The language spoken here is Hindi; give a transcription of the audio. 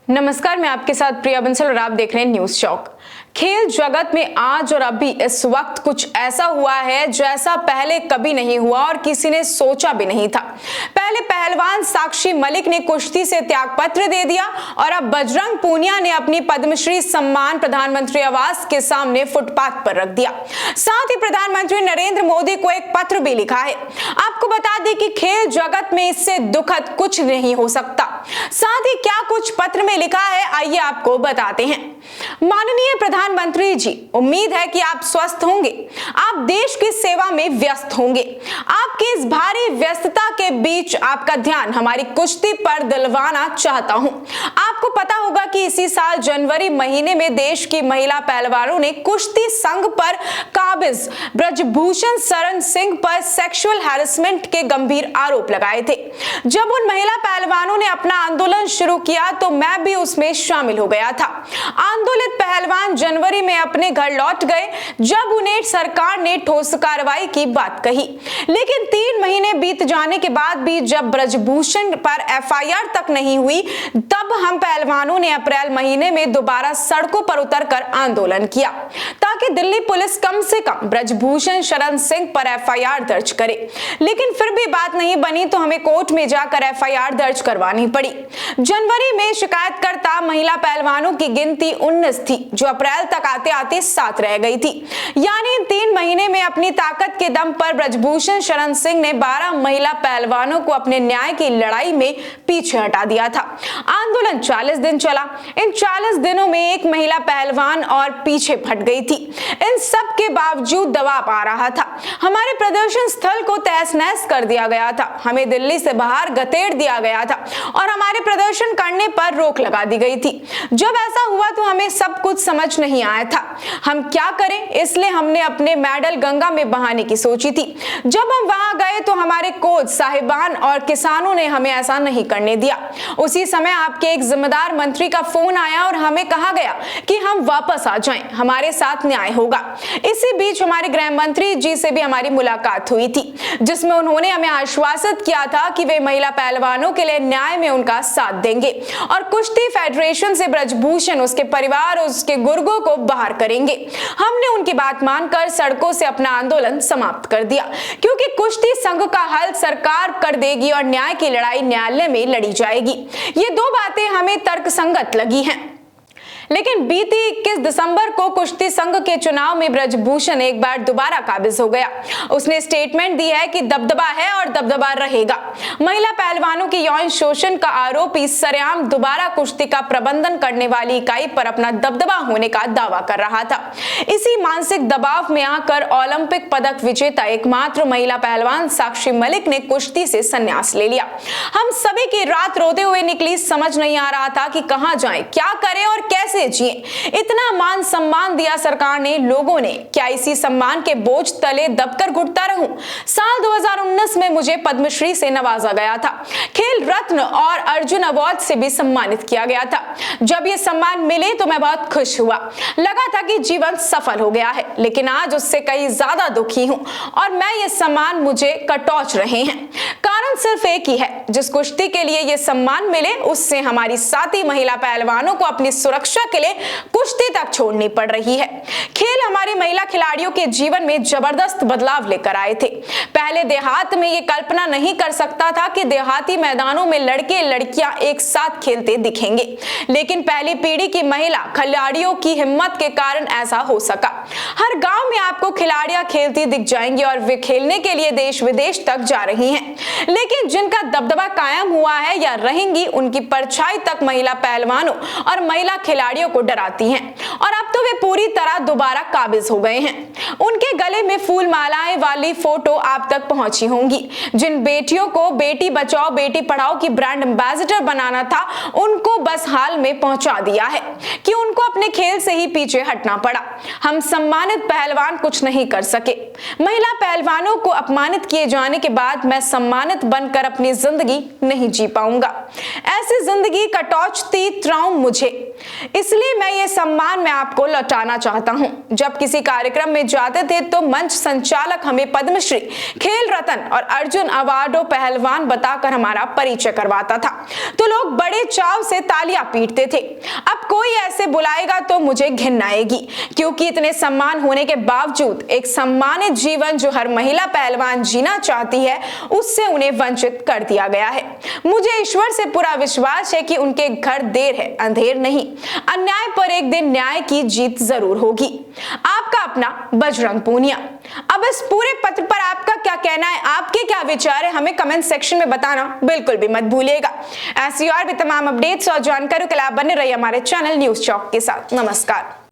नमस्कार, मैं आपके साथ प्रिया बंसल और आप देख रहे हैं न्यूज चौक। खेल जगत में आज और अभी इस वक्त कुछ ऐसा हुआ है जैसा पहले कभी नहीं हुआ और किसी ने सोचा भी नहीं था। पहले पहलवान साक्षी मलिक ने कुश्ती से त्यागपत्र दे दिया और अब बजरंग पूनिया ने अपनी पद्मश्री सम्मान प्रधानमंत्री आवास के सामने फुटपाथ पर रख दिया। साथ ही प्रधानमंत्री नरेंद्र मोदी को एक पत्र भी लिखा है। आपको बता दें कि खेल जगत में इससे दुखद कुछ नहीं हो सकता। साथ ही क्या कुछ पत्र में लिखा है, आइए आपको बताते हैं। माननीय प्रधानमंत्री जी, उम्मीद है कि आप स्वस्थ होंगे। आप देश की सेवा में व्यस्त होंगे। आपकी इस भारी व्यस्तता के बीच आपका ध्यान हमारी कुश्ती पर दिलवाना चाहता हूं। आपको पता होगा कि इसी साल जनवरी महीने में देश की महिला पहलवानों ने कुश्ती संघ पर काबिज ब्रजभूषण शरण सिंह पर सेक्सुअल हैरेसमेंट के गंभीर आरोप लगाए थे। जब उन महिला पहलवानों ने अपना आंदोलन शुरू किया तो मैं भी उसमें शामिल हो गया था। आंदोलित पहलवान जनवरी में अपने घर लौट गए जब उन्हें सरकार ने ठोस कार्रवाई की बात कही, लेकिन 3 महीने बीत जाने के बाद भी जब ब्रजभूषण पर एफआईआर तक नहीं हुई, तब हम पहलवानों ने अप्रैल महीने में दोबारा सड़कों पर उतरकर आंदोलन किया ताकि दिल्ली पुलिस कम से कम ब्रजभूषण शरण सिंह पर एफआईआर दर्ज करे। लेकिन फिर भी बात नहीं बनी तो हमें कोर्ट में जाकर एफआईआर दर्ज करवानी पड़ी। जनवरी में शिकायतकर्ता महिला पहलवानों की गिनती 19 थी, जो अप्रैल तक आते आते 7 रह गई थी। यानी 3 महीने में अपनी ताकत के दम पर ब्रजभूषण शरण सिंह ने 12 महिला पहलवानों को अपने न्याय की लड़ाई में पीछे हटा दिया था। आंदोलन 40 दिन चला। इन 40 दिनों में एक महिला पहलवान और पीछे हट गई थी। इन सब के बावजूद दबाव आ रहा था। हमारे प्रदर्शन स्थल को तहस-नहस कर दिया गया था। हमें दिल्ली से बाहर गतेड़ दिया गया था और हमारे प्रदर्शन करने पर रोक लगा दी गई थी। जब ऐसा हुआ तो हमें सब कुछ समझ नहीं आया था हम क्या करें, इसलिए हमने अपने मेडल गंगा में बहाने की सोची थी। जब हम वहां गए तो हमारे कोच साहिबान और किसानों ने हमें ऐसा नहीं करने दिया। उसी समय आपके एक जिम्मेदार मंत्री का फोन आया और हमें कहा गया कि हम वापस आ जाएं, हमारे साथ न्याय होगा। इसी बीच हमारे गृह मंत्री जी से भी हमारी मुलाकात हुई थी, जिसमें उन्होंने हमें आश्वासित किया था कि वे महिला पहलवानों के लिए न्याय में उनका साथ देंगे और कुश्ती फेडरेशन से ब्रजभूषण, उसके परिवार और उसके गुर्गों को बाहर करेंगे। हमने उनकी बात मानकर सड़कों से अपना आंदोलन समाप्त कर दिया, क्योंकि कुश्ती संघ का हल सरकार कर देगी और न्याय की लड़ाई न्यायालय में लड़ी जाएगी। ये 2 बातें हमें तर्कसंगत लगी हैं। लेकिन बीती 21 दिसंबर को कुश्ती संघ के चुनाव में ब्रजभूषण एक बार दोबारा काबिज हो गया। उसने स्टेटमेंट दी है कि दबदबा है और दबदबा रहेगा। महिला पहलवानों के यौन शोषण का आरोपी सरेआम दोबारा कुश्ती का प्रबंधन करने वाली इकाई पर अपना दबदबा होने का दावा कर रहा था। इसी मानसिक दबाव में आकर ओलंपिक पदक विजेता एकमात्र महिला पहलवान साक्षी मलिक ने कुश्ती से संन्यास ले लिया। हम सभी की रात रोते हुए निकली। समझ नहीं आ रहा था कि कहां जाएं, क्या करें और कैसे जिए। इतना मान सम्मान दिया सरकार ने, लोगों ने, क्या इसी सम्मान के बोझ तले दबकर घुटता रहूं? साल 2019 में मुझे पद्मश्री से नवाजा गया था। खेल रत्न और अर्जुन अवार्ड से भी सम्मानित किया गया था। जब ये सम्मान मिले तो मैं बहुत खुश हुआ। लगा था कि जीवन सफल हो गया है, लेकिन आज उससे कहीं ज्यादा दुखी हूं और मैं ये सम्मान मुझे कटौच रहे हैं। कारण सिर्फ एक ही है, जिस कुश्ती के लिए ये सम्मान मिले उससे हमारी साथी महिला पहलवानों को अपनी सुरक्षा के लिए कुश्ती तक छोड़नी पड़ रही है। खेल हमारी महिला खिलाड़ियों के जीवन में जबरदस्त बदलाव लेकर आए थे। पहले देहात में ये कल्पना नहीं कर सकता था कि देहाती मैदानों में लड़के लड़कियां एक साथ खेलते दिखेंगे, लेकिन पहली पीढ़ी की महिला खिलाड़ियों की हिम्मत के कारण ऐसा हो सका। हर गांव में आपको खिलाड़ियां खेलती दिख जाएंगी और वे खेलने के लिए देश विदेश तक जा रही हैं। लेकिन जिनका दबदबा कायम हुआ है या रहेंगी, उनकी परछाई तक महिला पहलवानों और महिला खिलाड़ियों को डराती हैं और अब तो वे पूरी तरह दोबारा काबिज हो गए हैं। उनके गले में फूल मालाएं वाली फोटो आप तक पहुंची होंगी। जिन बेटियों को बेटी बचाओ बेटी पढ़ाओ की ब्रांड एम्बेसडर बनाना था, उनको बस हाल में पहुंचा दिया है कि उनको अपने खेल से ही पीछे हटना पड़ा। हम सम्मानित पहलवान कुछ नहीं कर सके। महिला पहलवानों को अपमानित किए जाने के बाद मैं सम्मानित बनकर अपनी जिंदगी नहीं जी पाऊंगा। ऐसी जिंदगी कटौचती त्राऊं मुझे, इसलिए मैं ये सम्मान मैं आपको को लौटाना चाहता हूं। जब किसी कार्यक्रम में जाते थे तो मंच संचालक हमें पद्मश्री, खेल रत्न और अर्जुन अवार्डों पहलवान बताकर हमारा परिचय करवाता था तो लोग बड़े चाव से तालियां पीटते थे। अब कोई ऐसे बुलाएगा तो मुझे घिन आएगी, क्योंकि इतने सम्मान होने के बावजूद एक सम्मानित जीवन जो हर महिला पहलवान जीना चाहती है उससे उन्हें वंचित कर दिया गया है। मुझे ईश्वर से पूरा विश्वास है कि उनके घर देर है अंधेर नहीं। अन्याय पर एक दिन न्याय की जीत जरूर होगी। आपका अपना बजरंग पूनिया। अब इस पूरे पत्र पर आपका क्या कहना है, आपके क्या विचार है, हमें कमेंट सेक्शन में बताना बिल्कुल भी मत भूलिएगा। ऐसी और भी तमाम अपडेट्स और जानकारी के लिए बने रहिए हमारे चैनल न्यूज़ चौक के साथ। नमस्कार।